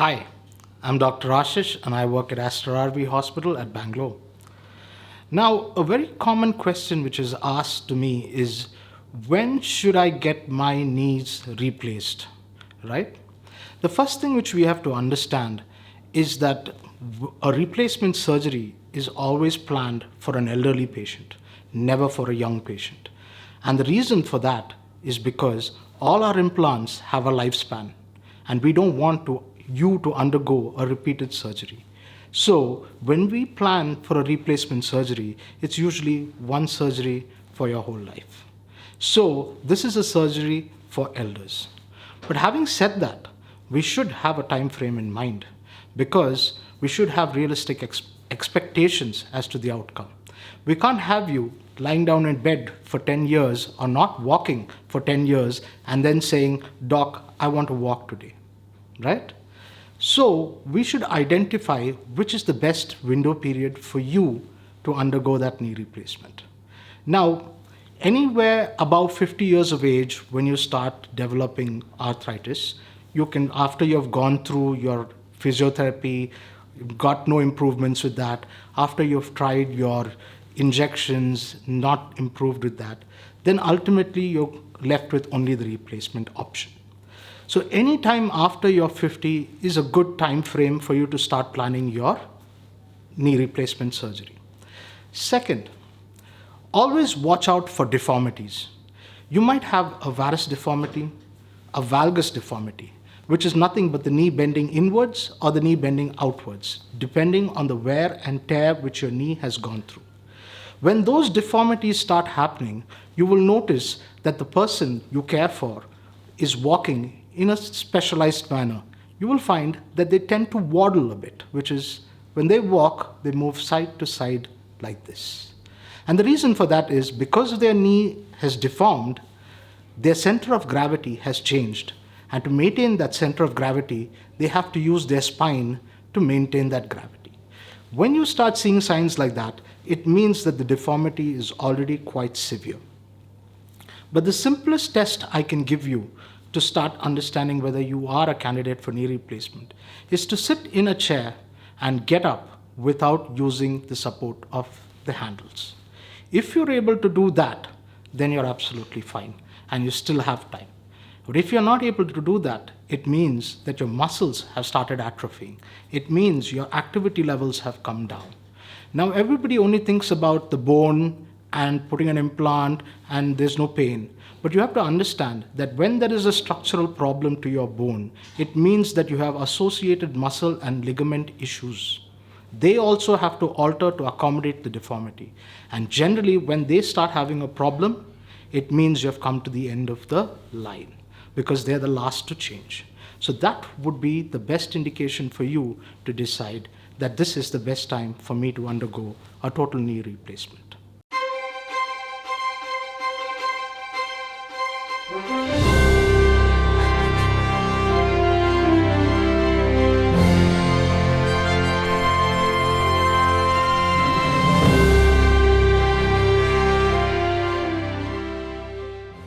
Hi, I'm Dr. Ashish and I work at Aster Hospital at Bangalore. Now, a very common question which is asked to me is when should I get my knees replaced, right? The first thing which we have to understand is that a replacement surgery is always planned for an elderly patient, never for a young patient. And the reason for that is because all our implants have a lifespan and we don't want you to undergo a repeated surgery. So when we plan for a replacement surgery, it's usually one surgery for your whole life. So this is a surgery for elders. But having said that, we should have a time frame in mind because we should have realistic expectations as to the outcome. We can't have you lying down in bed for 10 years or not walking for 10 years and then saying, "Doc, I want to walk today," right? So we should identify which is the best window period for you to undergo that knee replacement. Now, anywhere above 50 years of age, when you start developing arthritis, you can, after you've gone through your physiotherapy, got no improvements with that, after you've tried your injections, not improved with that, then ultimately you're left with only the replacement option. So any time after you're 50 is a good time frame for you to start planning your knee replacement surgery. Second, always watch out for deformities. You might have a varus deformity, a valgus deformity, which is nothing but the knee bending inwards or the knee bending outwards, depending on the wear and tear which your knee has gone through. When those deformities start happening, you will notice that the person you care for is walking in a specialized manner. You will find that they tend to waddle a bit, which is when they walk, they move side to side like this. And the reason for that is because their knee has deformed, their center of gravity has changed. And to maintain that center of gravity, they have to use their spine to maintain that gravity. When you start seeing signs like that, it means that the deformity is already quite severe. But the simplest test I can give you to start understanding whether you are a candidate for knee replacement is to sit in a chair and get up without using the support of the handles. If you're able to do that, then you're absolutely fine and you still have time. But if you're not able to do that, it means that your muscles have started atrophying. It means your activity levels have come down. Now everybody only thinks about the bone and putting an implant and there's no pain. But you have to understand that when there is a structural problem to your bone, it means that you have associated muscle and ligament issues. They also have to alter to accommodate the deformity. And generally, when they start having a problem, it means you have come to the end of the line because they're the last to change. So that would be the best indication for you to decide that this is the best time for me to undergo a total knee replacement.